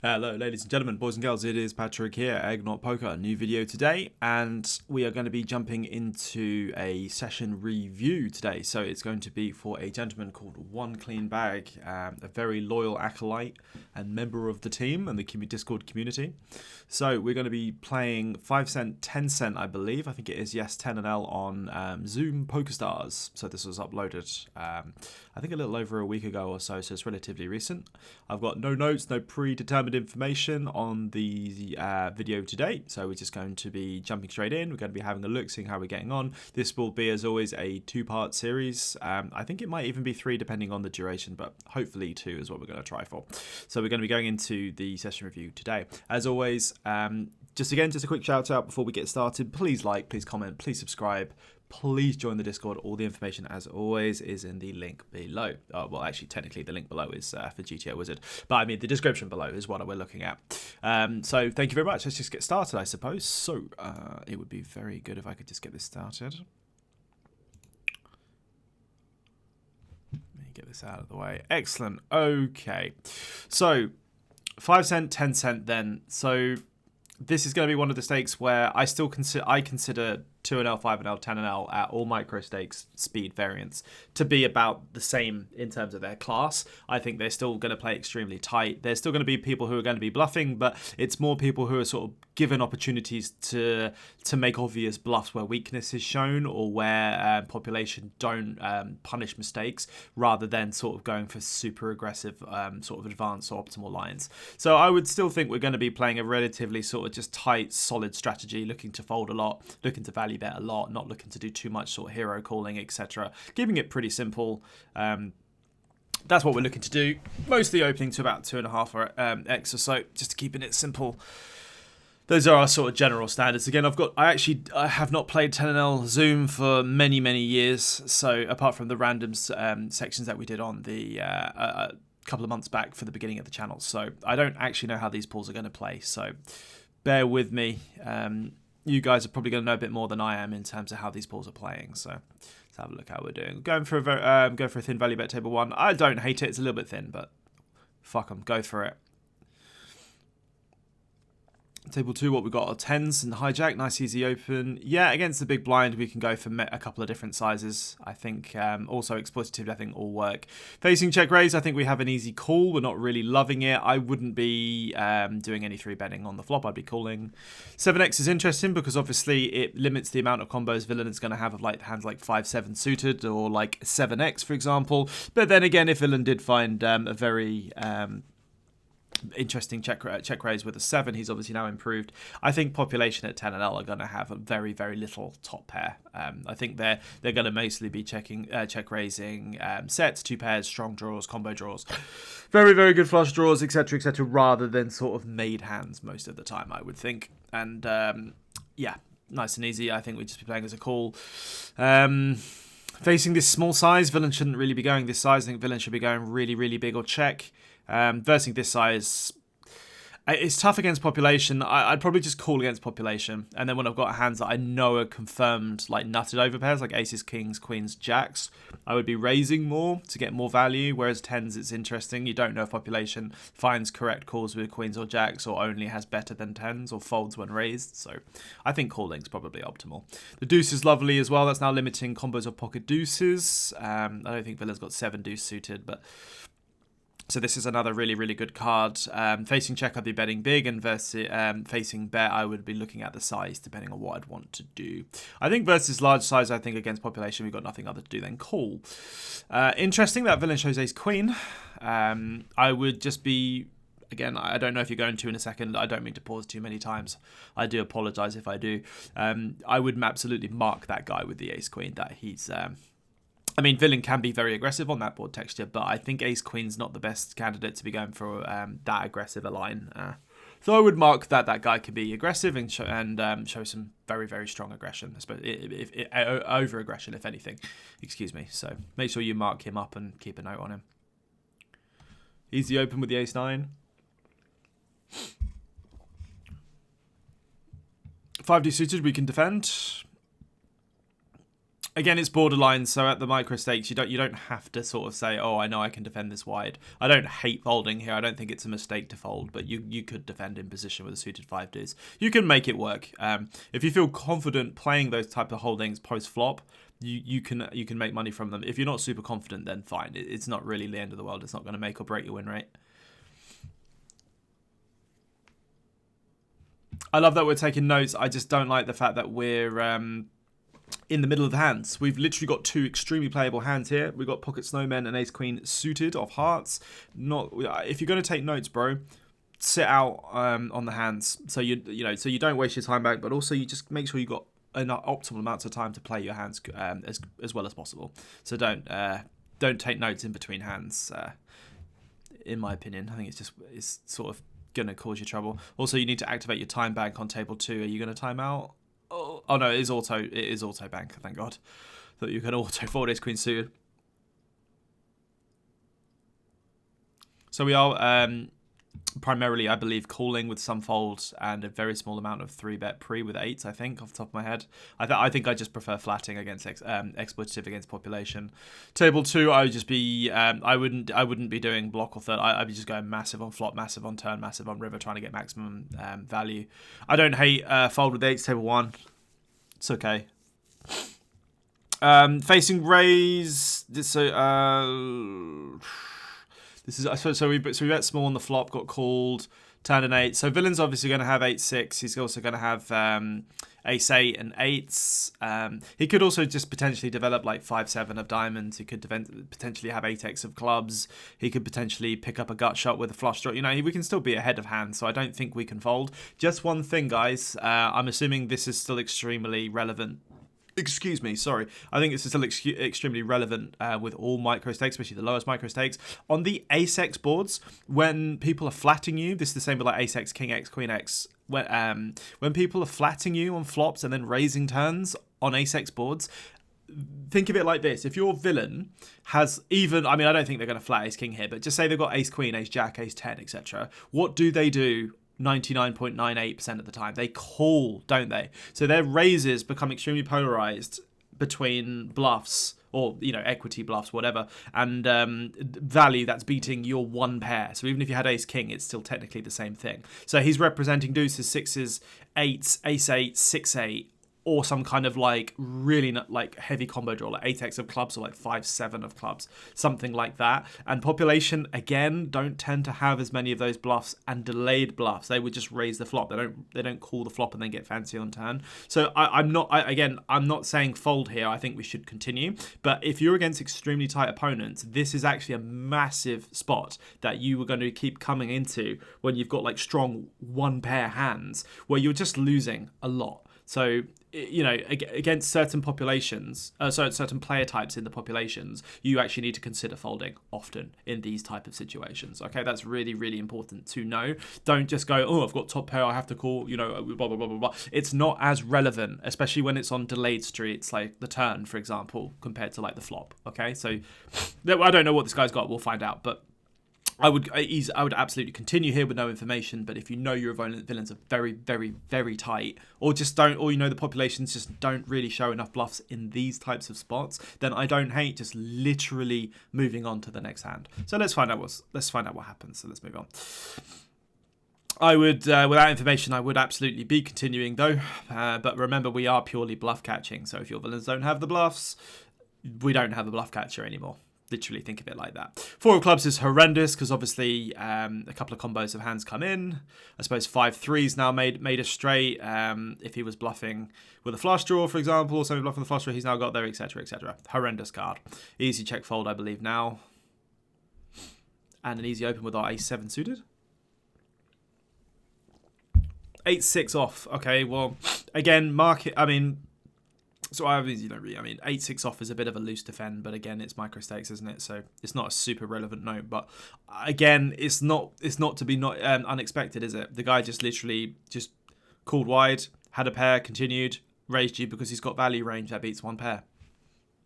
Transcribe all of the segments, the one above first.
Hello ladies and gentlemen, boys and girls, it is Patrick here, Eggnoc Poker, a new video today, and we are going to be jumping into a session review today. So it's going to be for a gentleman called OneCleanBag, a very loyal acolyte and member of the team and the Discord community. So we're going to be playing 5 cent, 10 cent, I believe, I think it is, yes, 10nl on Zoom PokerStars. So this was uploaded, I think a little over a week ago or so it's relatively recent. I've got no notes, no predetermined information on the video today, so we're just going to be jumping straight in. We're going to be having a look, seeing how we're getting on. This will be, as always, a two-part series. I think it might even be 3 depending on the duration, but hopefully 2 is what we're going to try for. So we're going to be going into the session review today. As always, just a quick shout out before we get started. Please like, please comment, please subscribe. Please join the Discord. All the information, as always, is in the link below. Well, actually, technically, the link below is for GTO Wizard. But I mean, the description below is what we're looking at. So thank you very much. Let's just get started, I suppose. So it would be very good if I could just get this started. Let me get this out of the way. Excellent. Okay. So 5 cent, 10 cent then. So this is going to be one of the stakes where I consider 2nl, 5nl, 10nl at all micro stakes speed variants to be about the same in terms of their class. I think they're still going to play extremely tight. There's still going to be people who are going to be bluffing, but it's more people who are sort of given opportunities to make obvious bluffs where weakness is shown or where population don't punish mistakes, rather than sort of going for super aggressive sort of advanced or optimal lines. So I would still think we're going to be playing a relatively sort of just tight, solid strategy, looking to fold a lot, looking to value bet a lot, not looking to do too much sort of hero calling, etc. Keeping it pretty simple. That's what we're looking to do. Mostly opening to about 2.5 X or so, just keeping it simple. Those are our sort of general standards. Again, I have not played 10nl Zoom for many years. So apart from the random sections that we did on the couple of months back for the beginning of the channel, so I don't actually know how these pools are going to play. So bear with me. You guys are probably going to know a bit more than I am in terms of how these pools are playing. So let's have a look how we're doing. Going for a thin value bet table 1. I don't hate it. It's a little bit thin, but fuck them. Go for it. Table 2, what we got are 10s and hijack. Nice easy open. Yeah, against the big blind, we can go for a couple of different sizes. I think also exploitative, I think, all work. Facing check raise, I think we have an easy call. We're not really loving it. I wouldn't be doing any 3 betting on the flop. I'd be calling. 7x is interesting because obviously it limits the amount of combos villain is going to have of like hands like 5-7 suited or like 7x, for example. But then again, if villain did find a very interesting check raise with a 7, he's obviously now improved. I think population at 10nl are going to have a very little top pair. I think they're going to mostly be check raising sets, 2 pairs, strong draws, combo draws, very good flush draws, etc, rather than sort of made hands most of the time, I would think. And yeah, nice and easy. I think we'd just be playing as a call. Facing this small size, villain shouldn't really be going this size. I think villain should be going really big or check. Versing this size, it's tough against population. I'd probably just call against population, and then when I've got hands that I know are confirmed like nutted over pairs, like aces, kings, queens, jacks, I would be raising more to get more value. Whereas 10s, it's interesting. You don't know if population finds correct calls with queens or jacks, or only has better than 10s, or folds when raised. So I think calling's probably optimal. The deuce is lovely as well. That's now limiting combos of pocket deuces. I don't think villain's got 7 deuce suited, but so this is another really good card. Facing check, I'd be betting big, and facing bet, I would be looking at the size depending on what I'd want to do. I think versus large size, I think against population, we've got nothing other to do than call. Interesting that villain shows ace queen. I would just be, again, I don't know if you're going to in a second. I don't mean to pause too many times. I do apologize if I do. I would absolutely mark that guy with the ace queen that he's... I mean, villain can be very aggressive on that board texture, but I think ace-queen's not the best candidate to be going for that aggressive a line. So I would mark that guy could be aggressive and show some very strong aggression, over-aggression, if anything. Excuse me. So make sure you mark him up and keep a note on him. Easy open with the ace-9. 5D suited, we can defend. Again, it's borderline. So at the micro stakes, you don't have to sort of say, oh, I know I can defend this wide. I don't hate folding here. I don't think it's a mistake to fold, but you could defend in position with a suited 5-2s. You can make it work. If you feel confident playing those type of holdings post flop, you can make money from them. If you're not super confident, then fine. It's not really the end of the world. It's not going to make or break your win rate. I love that we're taking notes. I just don't like the fact that we're in the middle of the hands. We've literally got two extremely playable hands here. We've got pocket snowmen and ace queen suited off hearts. Not if you're going to take notes, bro, sit out on the hands. So you don't waste your time back, but also you just make sure you got enough optimal amounts of time to play your hands as well as possible. So don't take notes in between hands. In my opinion, I think it's sort of gonna cause you trouble. Also, you need to activate your time bank on table 2. Are you gonna time out? Oh no, it is auto bank. Thank God. That you can auto fold ace queen suited. So we are primarily, I believe, calling with some folds and a very small amount of 3-bet pre with 8s, I think, off the top of my head. I think I just prefer flatting against exploitative against population. Table 2, I would just be, I wouldn't be doing block or third. I'd be just going massive on flop, massive on turn, massive on river, trying to get maximum value. I don't hate fold with 8s, table 1. It's okay. Facing raise, so this is so we bet small on the flop, got called, turned an 8. So villain's obviously going to have 8-6. He's also going to have ace-8 and 8s. He could also just potentially develop like 5-7 of diamonds. He could potentially have 8x of clubs. He could potentially pick up a gut shot with a flush draw. You know, we can still be ahead of hand, so I don't think we can fold. Just one thing, guys. I'm assuming this is still extremely relevant. Excuse me, sorry. I think this is still extremely relevant with all micro stakes, especially the lowest micro stakes. On the ace-x boards, when people are flatting you, this is the same with like ace-x, king-x, queen-x. When people are flatting you on flops and then raising turns on ace-x boards, think of it like this. If your villain has even, I mean, I don't think they're going to flat ace-king here, but just say they've got ace-queen, ace-jack, ace-10, etc. What do they do 99.98% of the time? They call, don't they? So their raises become extremely polarized between bluffs or, you know, equity bluffs, whatever, and value that's beating your one pair. So even if you had ace king, it's still technically the same thing. So he's representing deuces, sixes, eights, ace-8, 6-8, or some kind of like really like heavy combo draw, like 8x of clubs or like 5-7 of clubs, something like that. And population, again, don't tend to have as many of those bluffs and delayed bluffs. They would just raise the flop. They don't call the flop and then get fancy on turn. So I'm not saying fold here. I think we should continue. But if you're against extremely tight opponents, this is actually a massive spot that you were going to keep coming into when you've got like strong one pair hands where you're just losing a lot. So, you know, against certain populations, certain player types in the populations, you actually need to consider folding often in these type of situations. Okay, that's really, really important to know. Don't just go, oh, I've got top pair, I have to call, you know, blah, blah, blah, blah, blah. It's not as relevant, especially when it's on delayed streets, like the turn, for example, compared to like the flop. Okay, so I don't know what this guy's got. We'll find out, but I would absolutely continue here with no information, but if you know your villains are very, very, very tight, or you know the populations just don't really show enough bluffs in these types of spots, then I don't hate just literally moving on to the next hand. So let's find out what happens. So let's move on. I would, without information, I would absolutely be continuing though. But remember, we are purely bluff catching. So if your villains don't have the bluffs, we don't have the bluff catcher anymore. Literally think of it like that. 4 of clubs is horrendous because obviously a couple of combos of hands come in. I suppose 5-3's now made a straight. If he was bluffing with a flush draw, for example, or somebody bluffing the flush draw, he's now got there, etc., etc. Horrendous card. Easy check fold, I believe now. And an easy open with our ace-7 suited. 8-6 off. Okay, well, again, market, I mean... So I mean, 8-6 off is a bit of a loose defend, but again, it's micro stakes, isn't it? So it's not a super relevant note. But again, it's not to be unexpected, is it? The guy just literally just called wide, had a pair, continued, raised you because he's got value range that beats one pair.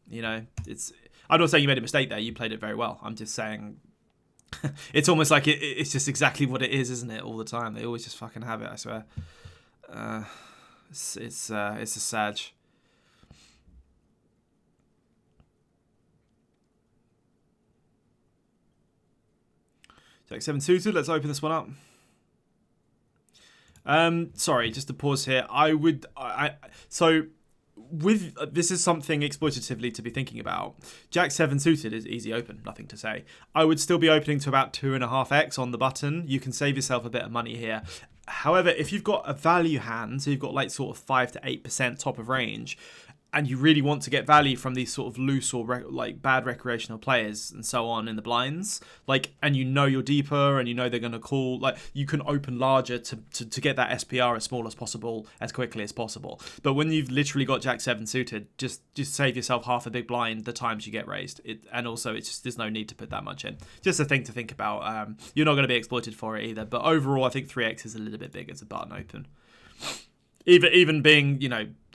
You know, I'm not saying you made a mistake there. You played it very well. I'm just saying it's almost like it's just exactly what it is, isn't it? All the time, they always just fucking have it. I swear. It's a sag. Jack 7 suited. Let's open this one up. Sorry, just to pause here. So with this is something exploitatively to be thinking about. Jack 7 suited is easy open, nothing to say. I would still be opening to about 2.5x on the button. You can save yourself a bit of money here. However, if you've got a value hand, so you've got like sort of 5 to 8% top of range, and you really want to get value from these sort of loose or like bad recreational players and so on in the blinds, like, and you know you're deeper and you know they're going to call, like, you can open larger to get that SPR as small as possible, as quickly as possible. But when you've literally got Jack 7 suited, just save yourself half a big blind the times you get raised. And also, it's just, there's no need to put that much in. Just a thing to think about. You're not going to be exploited for it either. But overall, I think 3x is a little bit big as a button open. Even being,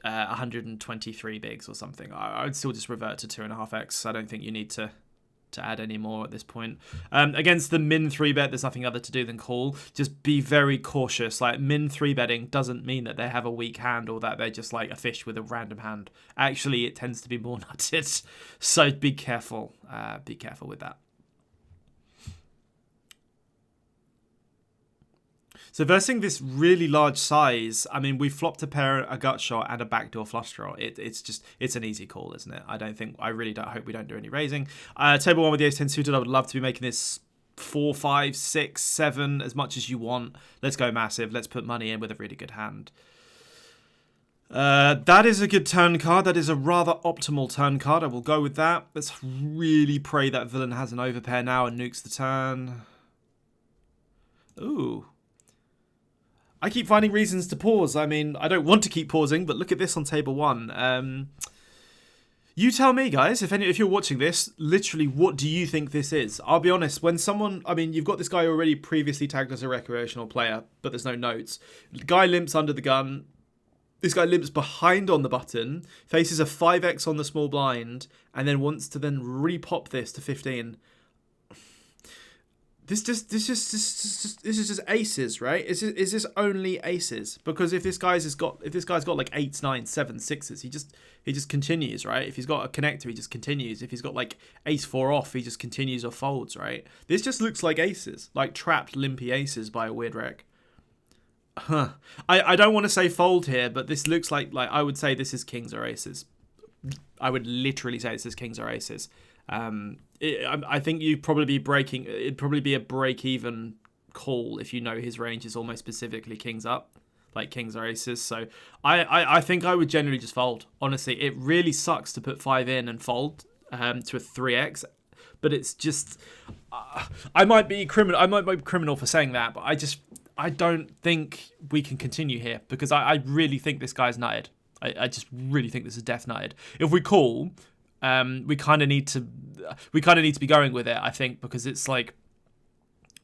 123 bigs or something, I would still just revert to 2.5x. I don't think you need to add any more at this point. Against the min 3-bet, there's nothing other to do than call. Just be very cautious. Like, min 3-betting doesn't mean that they have a weak hand or that they're just like a fish with a random hand. Actually, it tends to be more nutted. So be careful. Be careful with that. So versing this really large size, I mean, we flopped a pair, a gut shot, and a backdoor flush draw. It's an easy call, isn't it? I really don't hope we don't do any raising. Table 1 with the ace-10 suited, I would love to be making this 4, 5, 6, 7, as much as you want. Let's go massive. Let's put money in with a really good hand. That is a good turn card. That is a rather optimal turn card. I will go with that. Let's really pray that villain has an overpair now and nukes the turn. Ooh. I keep finding reasons to pause. I mean, I don't want to keep pausing, but look at this on table 1. You tell me, guys, if you're watching this, literally, what do you think this is? I'll be honest, when someone, I mean, you've got this guy already previously tagged as a recreational player, but there's no notes. The guy limps under the gun. This guy limps behind on the button, faces a 5x on the small blind, and then wants to then repop this to 15. This is just aces, right? Is this only aces? Because if this guy's got like 8s, 9s, 7s, 6s, he just continues, right? If he's got a connector, he just continues. If he's got like ace 4 off, he just continues or folds, right? This just looks like aces, like trapped limpy aces by a weird rec. Huh. I don't want to say fold here, but this looks like I would say this is kings or aces. I would literally say this is kings or aces. I think you'd probably be breaking. It'd probably be a break-even call if you know his range is almost specifically kings up, like kings or aces. So I think I would generally just fold. Honestly, it really sucks to put 5 in and fold to a 3x, but it's just I might be criminal. I might be criminal for saying that, but I don't think we can continue here because I really think this guy's nutted. I just really think this is death nutted. If we call. We kind of need to be going with it, I think, because it's like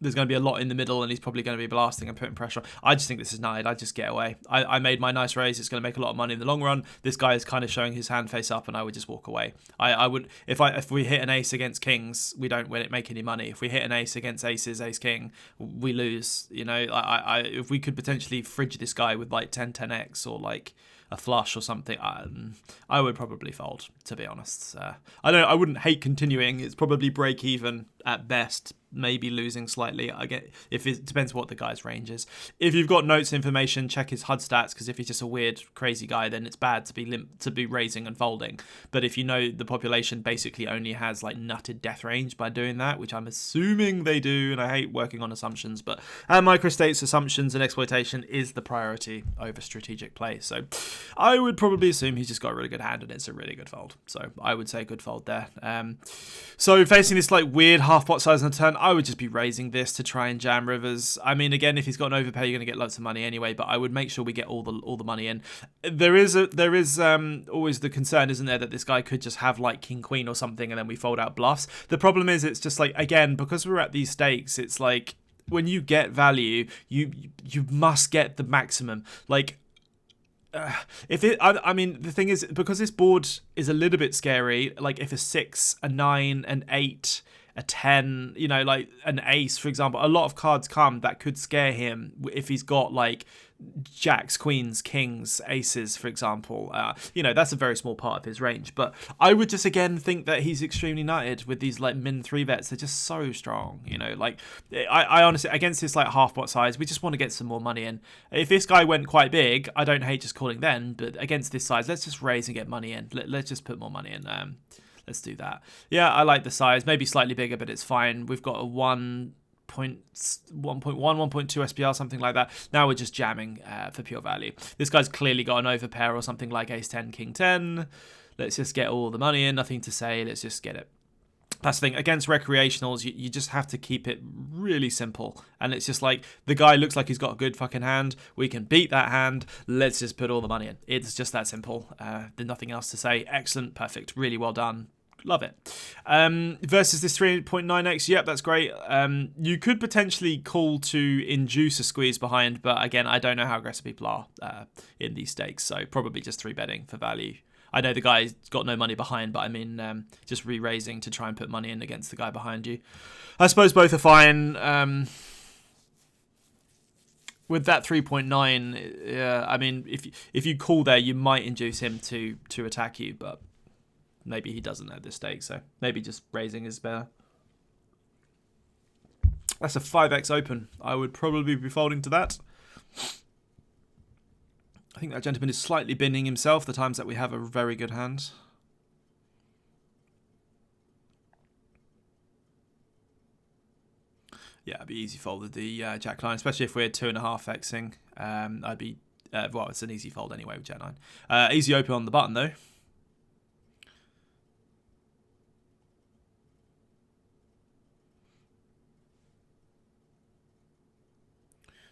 there's going to be a lot in the middle and he's probably going to be blasting and putting pressure on. I just think this is nutted. I just get away. I made my nice raise. It's going to make a lot of money in the long run. This guy is kind of showing his hand face up and I would just walk away. I would if we hit an ace against kings, we don't make any money. If we hit an ace against aces, ace king, we lose. You know, if we could potentially fridge this guy with like 10-10x or like a flush or something, I would probably fold, to be honest. I wouldn't hate continuing. It's probably break even at best, maybe losing slightly. I get if it depends what the guy's range is. If you've got notes information, check his HUD stats, because if he's just a weird crazy guy, then it's bad to be raising and folding. But if you know the population basically only has like nutted death range by doing that, which I'm assuming they do, and I hate working on assumptions, but microstates, assumptions and exploitation is the priority over strategic play. So I would probably assume he's just got a really good hand and it's a really good fold. So I would say good fold there. So facing this like weird half pot size on the turn, I would just be raising this to try and jam rivers. I mean, again, if he's got an overpay, you're going to get lots of money anyway, but I would make sure we get all the money in. There is always the concern, isn't there, that this guy could just have like king queen or something and then we fold out bluffs. The problem is it's just like, again, because we're at these stakes, it's like when you get value, you must get the maximum. Like, I mean, the thing is, because this board is a little bit scary, like if a 6, a 9, an 8, a 10, you know, like an ace, for example. A lot of cards come that could scare him if he's got like jacks, queens, kings, aces, for example. You know, that's a very small part of his range. But I would just, again, think that he's extremely nutted with these like min 3-bets. They're just so strong, you know. Like, I honestly, against this like half pot size, we just want to get some more money in. If this guy went quite big, I don't hate just calling then, but against this size, let's just raise and get money in. Let's just put more money in. Let's do that. Yeah, I like the size. Maybe slightly bigger, but it's fine. We've got a 1.1, 1.2 SPR, something like that. Now we're just jamming for pure value. This guy's clearly got an overpair or something like ace 10, king 10. Let's just get all the money in. Nothing to say. Let's just get it. That's the thing. Against recreationals, you just have to keep it really simple. And it's just like, the guy looks like he's got a good fucking hand. We can beat that hand. Let's just put all the money in. It's just that simple. There's nothing else to say. Excellent. Perfect. Really well done. Love it. Versus this 3.9x, yep, that's great. You could potentially call to induce a squeeze behind, but again, I don't know how aggressive people are in these stakes, so probably just 3-betting for value. I know the guy's got no money behind, but I mean, just re-raising to try and put money in against the guy behind you. I suppose both are fine. With that 3.9, yeah, I mean, if you call there, you might induce him to attack you, but maybe he doesn't at this stake, so maybe just raising is better. That's a 5x open. I would probably be folding to that. I think that gentleman is slightly binning himself the times that we have a very good hand. Yeah, it'd be easy fold with the jack 9, especially if we're 2.5xing. I'd be, well, it's an easy fold anyway with jack 9. Easy open on the button though.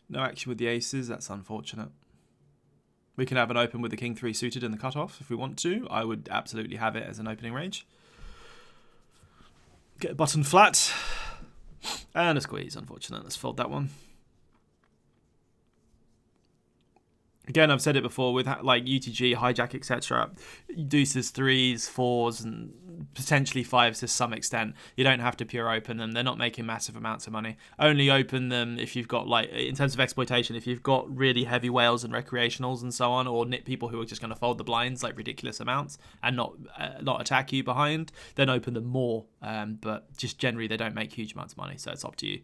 No action with the aces, that's unfortunate. We can have an open with the king 3 suited in the cutoff if we want to. I would absolutely have it as an opening range. Get a button flat. And a squeeze, unfortunate. Let's fold that one. Again, I've said it before with like UTG, hijack, etc. Deuces, 3s, 4s, and potentially 5s to some extent. You don't have to pure open them. They're not making massive amounts of money. Only open them if you've got, like, in terms of exploitation, if you've got really heavy whales and recreationals and so on, or nit people who are just going to fold the blinds like ridiculous amounts and not attack you behind, then open them more. But just generally, they don't make huge amounts of money, so it's up to you.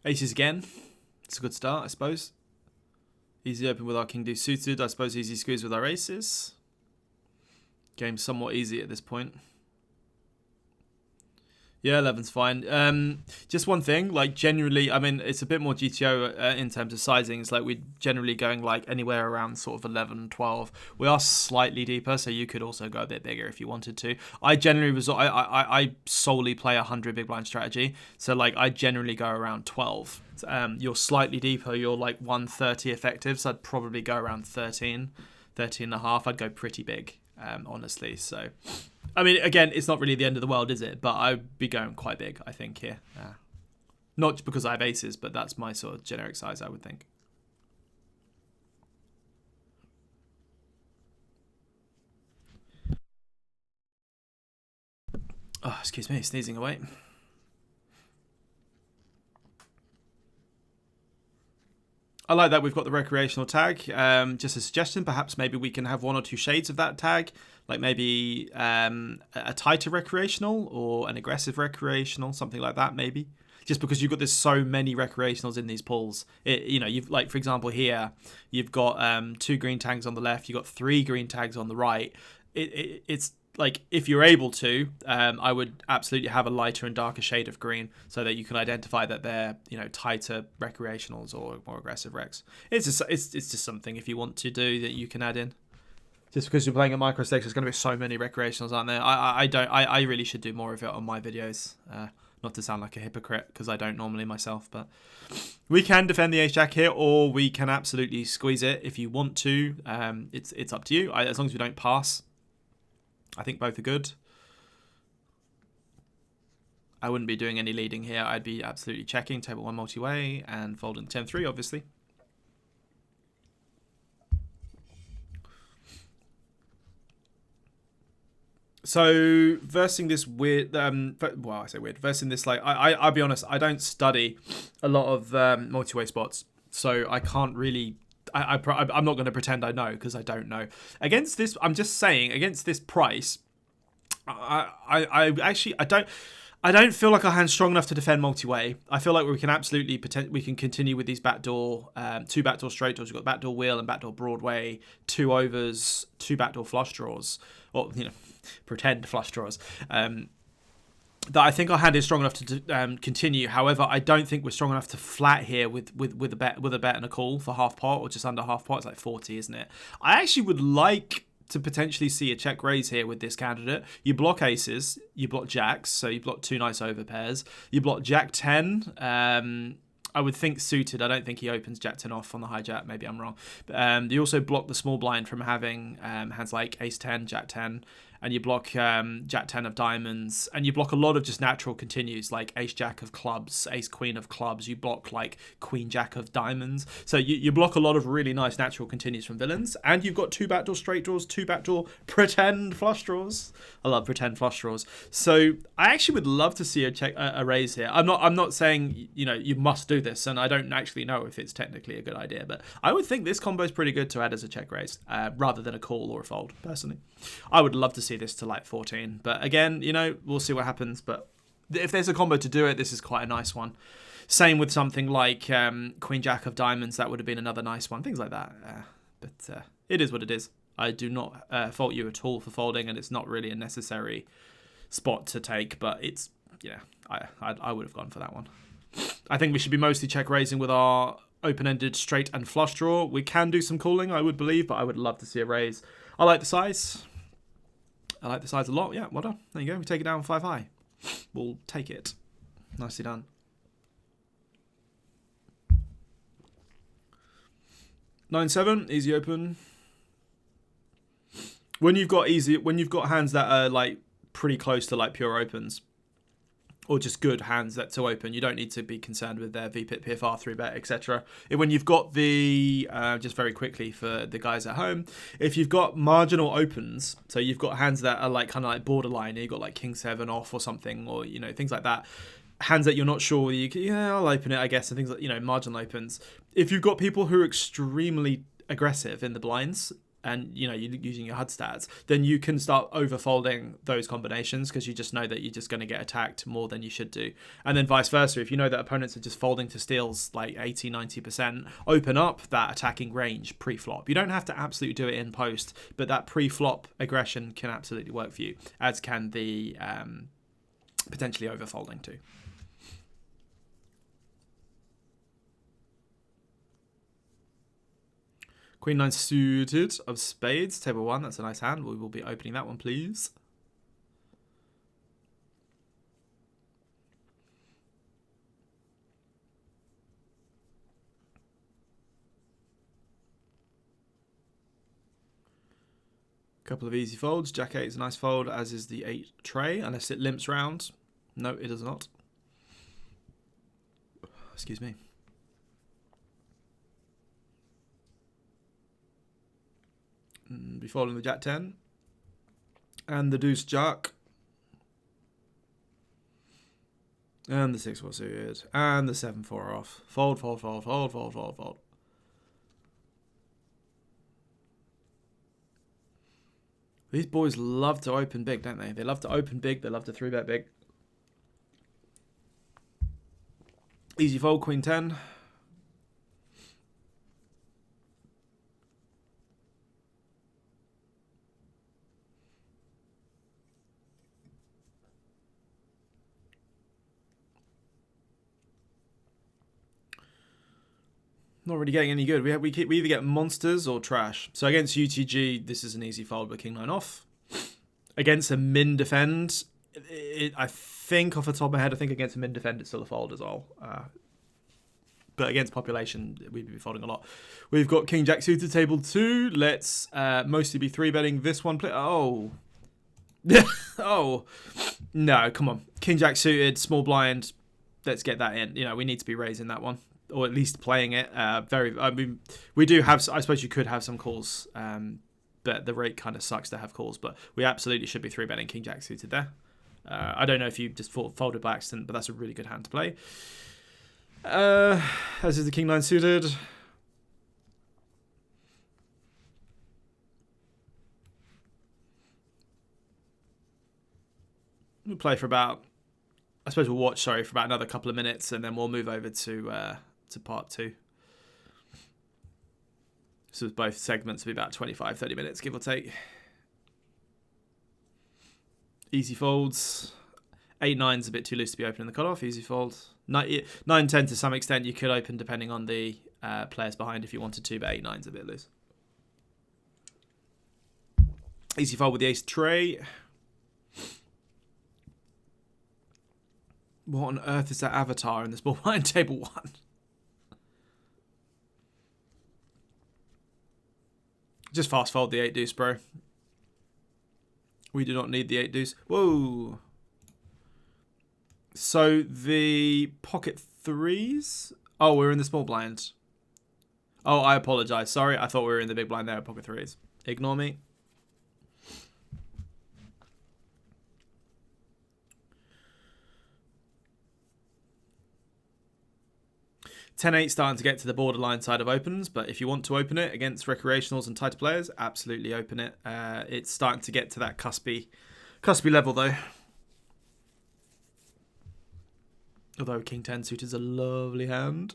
Aces again. It's a good start, I suppose. Easy open with our king deuce suited. I suppose easy squeeze with our aces. Game's somewhat easy at this point. Yeah, 11's fine. Just one thing, like generally, I mean, it's a bit more GTO in terms of sizings. Like we're generally going like anywhere around sort of 11, 12. We are slightly deeper, so you could also go a bit bigger if you wanted to. I generally resort, I solely play 100 big blind strategy, so like I generally go around 12. You're slightly deeper, you're like 130 effective, so I'd probably go around 13, 13 and a half. I'd go pretty big, honestly, so... I mean, again, it's not really the end of the world, is it? But I'd be going quite big, I think, here. Not just because I have aces, but that's my sort of generic size, I would think. Oh, excuse me, sneezing away. I like that we've got the recreational tag. Just a suggestion, perhaps maybe we can have 1 or 2 shades of that tag. Like maybe a tighter recreational or an aggressive recreational, something like that maybe. Just because you've got there's so many recreationals in these pools. You know, you've like, for example, here, you've got 2 green tags on the left, you've got 3 green tags on the right. It's like, if you're able to, I would absolutely have a lighter and darker shade of green so that you can identify that they're, you know, tighter recreationals or more aggressive recs. It's just something if you want to do that you can add in. Just because you're playing at micro stakes, there's going to be so many recreationals, aren't there? I really should do more of it on my videos. Not to sound like a hypocrite, because I don't normally myself, but we can defend the ace jack here, or we can absolutely squeeze it if you want to. It's up to you. As long as we don't pass, I think both are good. I wouldn't be doing any leading here. I'd be absolutely checking table 1 multi-way and folding 10-3, obviously. So versing this weird, well, I say weird, versing this, like, I'll be honest, I don't study a lot of multi-way spots, so I can't really, I'm not going to pretend I know, because I don't know. Against this, I'm just saying, against this price, I actually, I don't feel like our hand's strong enough to defend multi-way. I feel like we can absolutely we can continue with these backdoor, 2 backdoor straight draws. We've got backdoor wheel and backdoor Broadway, 2 overs, 2 backdoor flush draws, or pretend flush draws. That I think our hand is strong enough to continue. However, I don't think we're strong enough to flat here with a bet and a call for half pot or just under half pot. It's like 40, isn't it? I actually would like to potentially see a check raise here with this candidate. You block aces, you block jacks, so you block 2 nice over pairs. You block jack 10. I would think suited. I don't think he opens jack 10 off on the hijack. Maybe I'm wrong. You also block the small blind from having hands like ace 10, jack 10, and you block jack 10 of diamonds, and you block a lot of just natural continues like ace jack of clubs, ace queen of clubs. You block like queen jack of diamonds. So you block a lot of really nice natural continues from villains, and you've got 2 backdoor straight draws, 2 backdoor pretend flush draws. I love pretend flush draws. So I actually would love to see a raise here. I'm not saying you must do this, and I don't actually know if it's technically a good idea, but I would think this combo is pretty good to add as a check raise rather than a call or a fold. Personally, I would love to see this to like 14, but again, we'll see what happens. But if there's a combo to do it, this is quite a nice one. Same with something like queen jack of diamonds. That would have been another nice one. Things like that. But it is what it is. I do not fault you at all for folding, and it's not really a necessary spot to take, but it's I would have gone for that one. I think we should be mostly check raising with our open-ended straight and flush draw. We can do some calling, I would believe, but I would love to see a raise. I like the size. I like the size a lot. Yeah, well done. There you go. We take it down 5 high. We'll take it. Nicely done. 9-7, easy open. When you've got hands that are like pretty close to like pure opens, or just good hands that to open, you don't need to be concerned with their VPIP, PFR, 3-bet, etc. When you've got the, just very quickly for the guys at home, if you've got marginal opens, so you've got hands that are like kind of like borderline, you've got like King 7 off or something, or, things like that, hands that you're not sure whether you can, I'll open it, I guess, and things like, marginal opens. If you've got people who are extremely aggressive in the blinds, and you're using your HUD stats, then you can start overfolding those combinations because you just know that you're just going to get attacked more than you should do. And then vice versa, if you know that opponents are just folding to steals like 80-90%, open up that attacking range pre-flop. You don't have to absolutely do it in post, but that pre-flop aggression can absolutely work for you, as can the potentially overfolding too. Queen 9 suited of spades, table 1, that's a nice hand. We will be opening that one, please. Couple of easy folds. Jack 8 is a nice fold, as is the 8 tray, unless it limps round. No, it does not. Excuse me. Be folding the jack 10 and the deuce jack and the 6-4 suited and the 7-4 off. Fold, fold, fold, fold, fold, fold, fold. These boys love to open big, don't they? They love to open big. They love to 3-bet big. Easy fold, queen 10. Not really getting any good. We either get monsters or trash. So against UTG, this is an easy fold with king 9 off. Against a min defend, I think off the top of my head, I think against a min defend, it's still a fold as well. But against population, we'd be folding a lot. We've got king jack suited, table 2. Let's mostly be 3-betting this one. Oh, Oh, no, come on. King Jack suited, small blind. Let's get that in. You know, we need to be raising that one, or at least playing it. I mean, we do have. I suppose you could have some calls, but the rate kind of sucks to have calls. But we absolutely should be 3-betting King Jack suited there. I don't know if you just folded by accident, but that's a really good hand to play. As is the King 9 suited. We'll play for about, I suppose we'll watch, sorry, for about another couple of minutes, and then we'll move over to part 2. So both segments will be about 25, 30 minutes, give or take. Easy folds. 8-9's a bit too loose to be opening the cutoff. Easy fold. 9-10 to some extent you could open depending on the players behind if you wanted to, but 8-9's a bit loose. Easy fold with the ace tray. What on earth is that avatar in the small blind table 1? Just fast fold the 8 deuce, bro. We do not need the 8 deuce. Whoa. So the pocket 3s. Oh, we're in the small blind. Oh, I apologize. Sorry, I thought we were in the big blind there at pocket 3s. Ignore me. $10-8 starting to get to the borderline side of opens, but if you want to open it against recreationals and tighter players, absolutely open it. It's starting to get to that cuspy level though. Although King 10 suited is a lovely hand.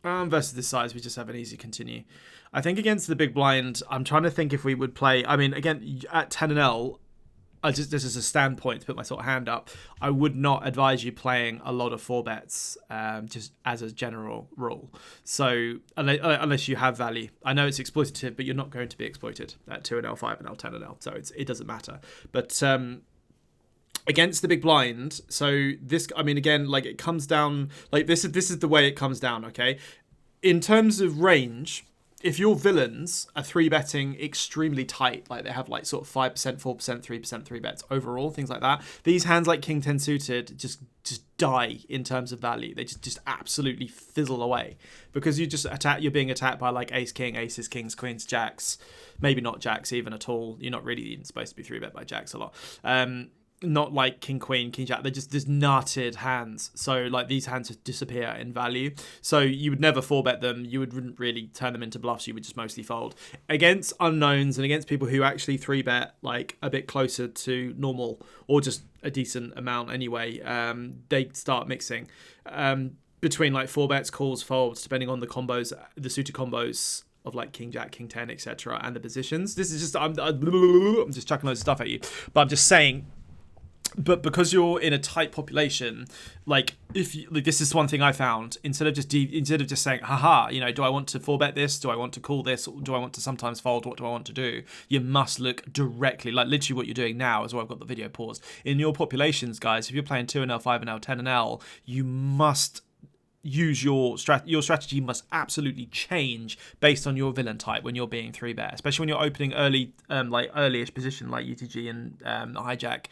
Versus this size, we just have an easy continue. I think against the big blind, I'm trying to think if we would play. I mean, again, at 10-0, this is a standpoint to put my sort of hand up. I would not advise you playing a lot of 4-bets, just as a general rule. So unless you have value, I know it's exploitative, but you're not going to be exploited at 2-0, 5-0, 10-0. So it doesn't matter. But against the big blind, so this, I mean, again, like it comes down, like this is the way it comes down. Okay, in terms of range. If your villains are 3-betting extremely tight, like they have like sort of 5%, 4%, 3%, 3-bets overall, things like that, these hands like King 10 suited just die in terms of value. They just absolutely fizzle away because you're being attacked by like ace, king, aces, kings, queens, jacks, maybe not jacks even at all. You're not really even supposed to be 3-bet by jacks a lot. Not like king, queen, king, jack. They're just nutted hands. So like these hands just disappear in value. So you would never 4-bet them. You wouldn't really turn them into bluffs. You would just mostly fold. Against unknowns and against people who actually 3-bet like a bit closer to normal or just a decent amount anyway, they start mixing between like 4-bets, calls, folds, depending on the combos, the suited combos of like king, jack, king 10, etc. and the positions. This is just, I'm just chucking loads of stuff at you. But I'm just saying, but because you're in a tight population, like if you, like, this is one thing I found, instead of just saying, haha, you know, do I want to 4-bet this? Do I want to call this? Or do I want to sometimes fold? What do I want to do? You must look directly, like literally what you're doing now as well. I've got the video paused. In your populations, guys, if you're playing 2-0, 5-0, 10-0, you must use your strategy must absolutely change based on your villain type when you're being 3-bet, especially when you're opening early, like early-ish position like UTG and hijack,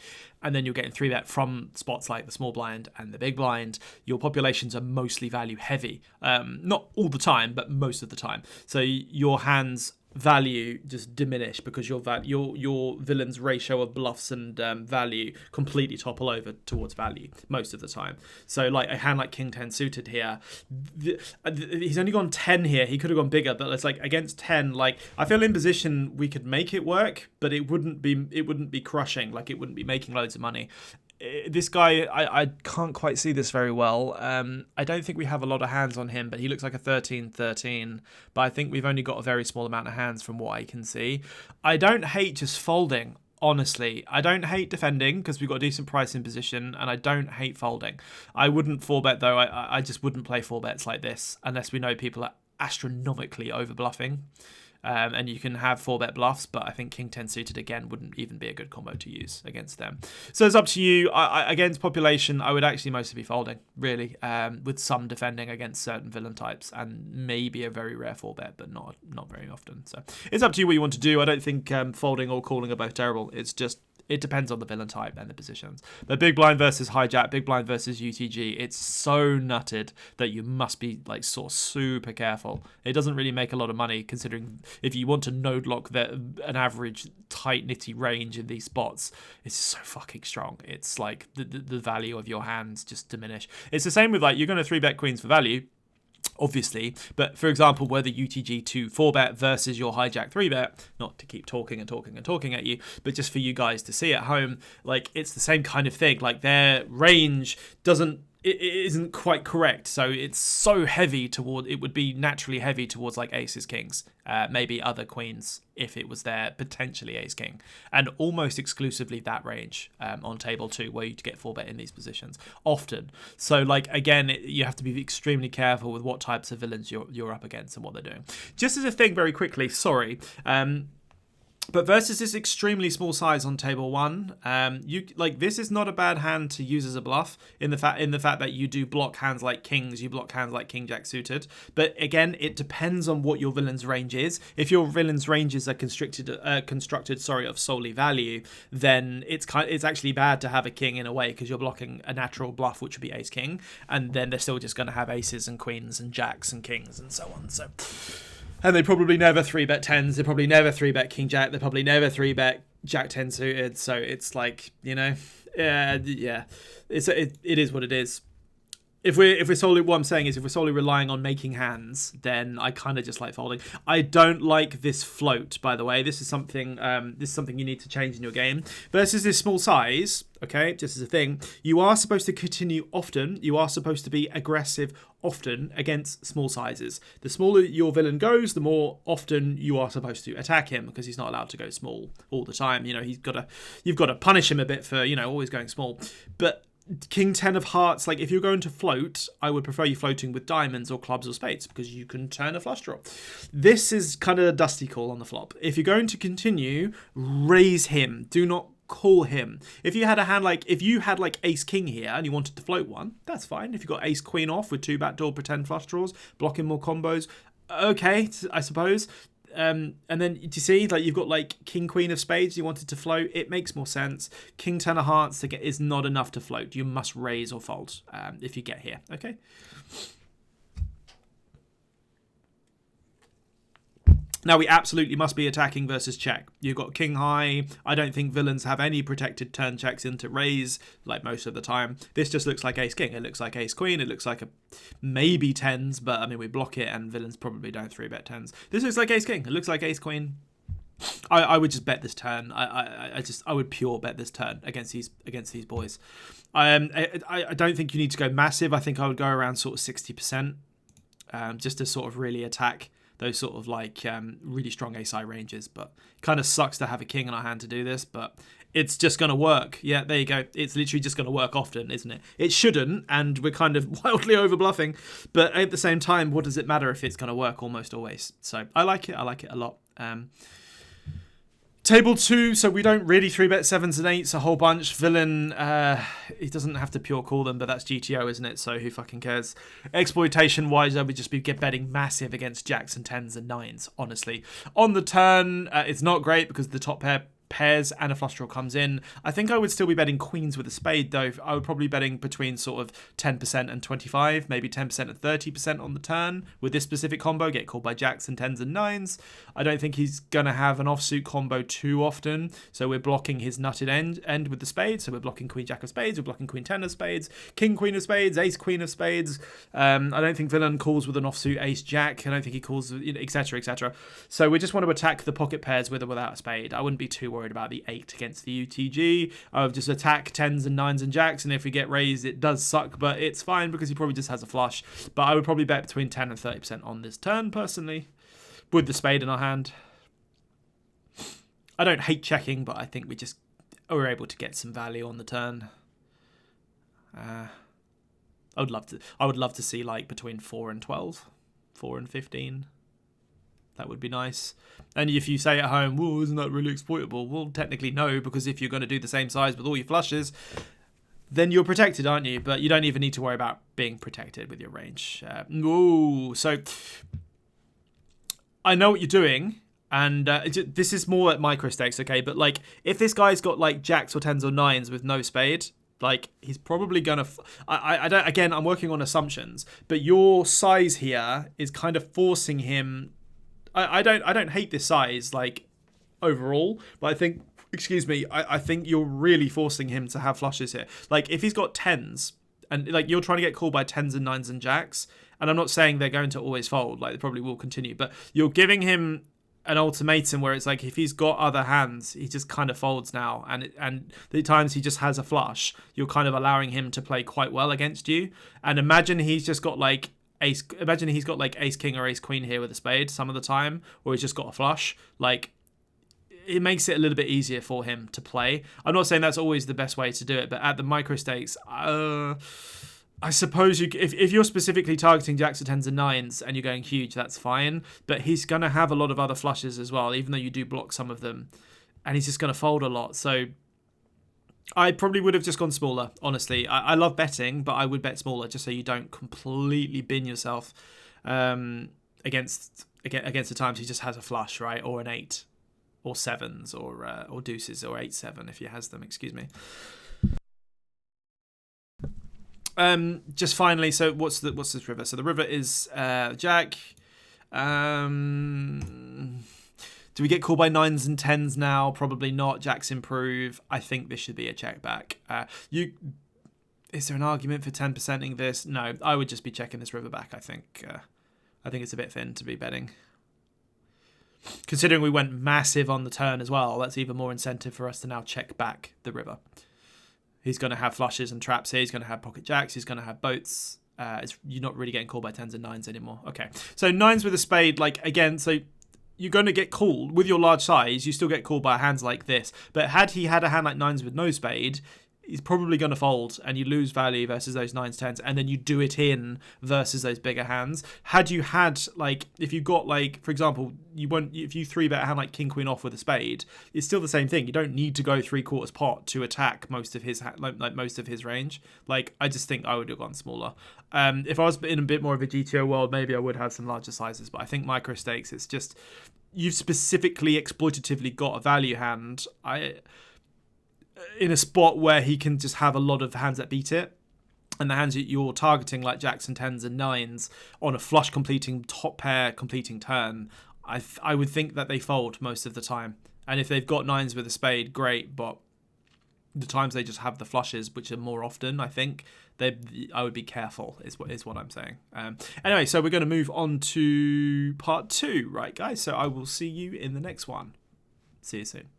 and then you're getting 3-bet from spots like the small blind and the big blind. Your populations are mostly value heavy, not all the time, but most of the time. So your hands value just diminish because your villain's ratio of bluffs and value completely topple over towards value most of the time. So like a hand like King 10 suited here, he's only gone 10 here. He could have gone bigger, but it's like against 10, like I feel in position we could make it work, but it wouldn't be crushing. Like it wouldn't be making loads of money. This guy, I can't quite see this very well. I don't think we have a lot of hands on him, but he looks like a 13-13. But I think we've only got a very small amount of hands from what I can see. I don't hate just folding, honestly. I don't hate defending because we've got a decent price in position, and I don't hate folding. I wouldn't 4-bet though. I just wouldn't play 4-bets like this unless we know people are astronomically over bluffing. And you can have 4-bet bluffs, but I think king 10 suited again wouldn't even be a good combo to use against them. So it's up to you. Against population, I would actually mostly be folding, really, with some defending against certain villain types and maybe a very rare 4-bet, but not very often. So it's up to you what you want to do. I don't think folding or calling are both terrible. It's just, it depends on the villain type and the positions. But big blind versus hijack, big blind versus UTG, it's so nutted that you must be like sort of super careful. It doesn't really make a lot of money considering if you want to node lock an average tight nitty range in these spots, it's so fucking strong. It's like the value of your hands just diminish. It's the same with like, you're going to 3-bet queens for value, obviously, but for example, whether UTG 2 4-bet versus your hijack 3-bet, not to keep talking at you, but just for you guys to see at home, like it's the same kind of thing. Like their range isn't quite correct, so it's so heavy toward, it would be naturally heavy towards like aces, kings, maybe other queens if it was there, potentially ace king, and almost exclusively that range on table 2 where you get 4-bet in these positions often. So like again, you have to be extremely careful with what types of villains you're up against and what they're doing. Just as a thing very quickly, sorry, but versus this extremely small size on table 1, this is not a bad hand to use as a bluff in the fact that you do block hands like kings, you block hands like king jack suited. But again, it depends on what your villain's range is. If your villain's ranges are constructed of solely value, then it's actually bad to have a king in a way because you're blocking a natural bluff which would be ace king, and then they're still just going to have aces and queens and jacks and kings and so on. So. And they probably never 3-bet 10s. They probably never 3-bet king jack. They probably never 3-bet jack 10 suited. So it's like, you know, yeah. It is what it is. If we're solely, what I'm saying is, if we're solely relying on making hands, then I kind of just like folding. I don't like this float, by the way. This is something you need to change in your game. Versus this small size, okay, just as a thing, you are supposed to continue often. You are supposed to be aggressive often against small sizes. The smaller your villain goes, the more often you are supposed to attack him because he's not allowed to go small all the time. You know, you've got to punish him a bit for, you know, always going small. But king 10 of hearts, like if you're going to float, I would prefer you floating with diamonds or clubs or spades because you can turn a flush draw. This is kind of a dusty call on the flop. If you're going to continue, raise him. Do not call him. If you had a hand like, if you had like ace king here and you wanted to float one, that's fine. If you got ace queen off with 2 backdoor pretend flush draws, blocking more combos, okay, I suppose. And then do you see, like you've got like king queen of spades you wanted to float, it makes more sense. King 10 of hearts to get is not enough to float. You must raise or fold if you get here. Okay. Now we absolutely must be attacking versus check. You've got king high. I don't think villains have any protected turn checks into raise like most of the time. This just looks like ace king. It looks like ace queen. It looks like a maybe 10s, but I mean we block it and villains probably don't 3-bet 10s. This looks like ace king. It looks like ace queen. I would just bet this turn. I would pure bet this turn against these boys. I don't think you need to go massive. I think I would go around sort of 60%, just to sort of really attack those sort of like really strong ace-high ranges. But it kind of sucks to have a king in our hand to do this, but it's just going to work. Yeah, there you go. It's literally just going to work often, isn't it? It shouldn't, and we're kind of wildly over bluffing, but at the same time, what does it matter if it's going to work almost always? So I like it. I like it a lot. Table 2, so we don't really 3-bet 7s and 8s a whole bunch. Villain, he doesn't have to pure call them, but that's GTO, isn't it? So who fucking cares? Exploitation-wise, I would just be betting massive against jacks and 10s and 9s, honestly. On the turn, it's not great because the top pair pairs and a flush draw comes in. I think I would still be betting queens with a spade though. I would probably be betting between sort of 10% and 25, maybe 10% and 30% on the turn with this specific combo. Get called by jacks and 10s and 9s. I don't think he's gonna have an offsuit combo too often, so we're blocking his nutted end with the spades. So we're blocking queen jack of spades, we're blocking queen 10 of spades, king queen of spades, ace queen of spades. I don't think villain calls with an offsuit ace jack. I don't think he calls, etc, etc. So we just want to attack the pocket pairs with or without a spade. I wouldn't be too worried about the 8 against the UTG. I would just attack 10s and 9s and jacks, and if we get raised, it does suck, but it's fine because he probably just has a flush. But I would probably bet between 10 and 30% on this turn, personally, with the spade in our hand. I don't hate checking, but I think we just are able to get some value on the turn. I would love to see like between 4 and 12, 4 and 15. That would be nice. And if you say at home, well, isn't that really exploitable? Well, technically no, because if you're going to do the same size with all your flushes, then you're protected, aren't you? But you don't even need to worry about being protected with your range. So I know what you're doing, and this is more at micro stakes, okay? But like, if this guy's got like jacks or tens or nines with no spade, like he's probably gonna. I don't. Again, I'm working on assumptions, but your size here is kind of forcing him. I don't hate this size like overall, but I think. Excuse me. I think you're really forcing him to have flushes here. Like if he's got tens, and like you're trying to get called by tens and nines and jacks, and I'm not saying they're going to always fold. Like they probably will continue, but you're giving him an ultimatum where it's like if he's got other hands, he just kind of folds now, and the times he just has a flush, you're kind of allowing him to play quite well against you. And imagine he's just got like ace. Imagine he's got like ace king or ace queen here with a spade some of the time, or he's just got a flush. Like it makes it a little bit easier for him to play. I'm not saying that's always the best way to do it, but at the micro stakes, I suppose if you're specifically targeting jacks or tens and nines and you're going huge, that's fine. But he's going to have a lot of other flushes as well, even though you do block some of them. And he's just going to fold a lot. So I probably would have just gone smaller, honestly. I love betting, but I would bet smaller just so you don't completely bin yourself against the times he just has a flush, right? Or an 8 or 7s or deuces or 8-7 if he has them, excuse me. Just finally, so what's this river? So the river is jack. Do we get called by 9s and 10s now? Probably not. Jacks improve. I think this should be a check back. Is there an argument for 10%ing this? No, I would just be checking this river back. I think it's a bit thin to be betting. Considering we went massive on the turn as well, that's even more incentive for us to now check back the river. He's going to have flushes and traps here. He's going to have pocket jacks. He's going to have boats. You're not really getting called by 10s and 9s anymore. Okay. So 9s with a spade, like, again, so you're going to get called. With your large size, you still get called by hands like this. But had he had a hand like 9s with no spade, he's probably going to fold and you lose value versus those 9s, 10s, and then you do it in versus those bigger hands. Had you had, like, if you got, like, for example, if you 3-bet a hand like king, queen off with a spade, it's still the same thing. You don't need to go 3/4 pot to attack most of his most of his range. Like, I just think I would have gone smaller. If I was in a bit more of a GTO world, maybe I would have some larger sizes, but I think micro stakes, it's just, you've specifically exploitatively got a value hand. In a spot where he can just have a lot of hands that beat it, and the hands that you're targeting like jacks and 10s and 9s on a flush completing top pair completing turn, I would think that they fold most of the time. And if they've got 9s with a spade, great, but the times they just have the flushes, which are more often, I think I would be careful is what I'm saying. Anyway, so we're going to move on to part 2, right guys? So I will see you in the next one. See you soon.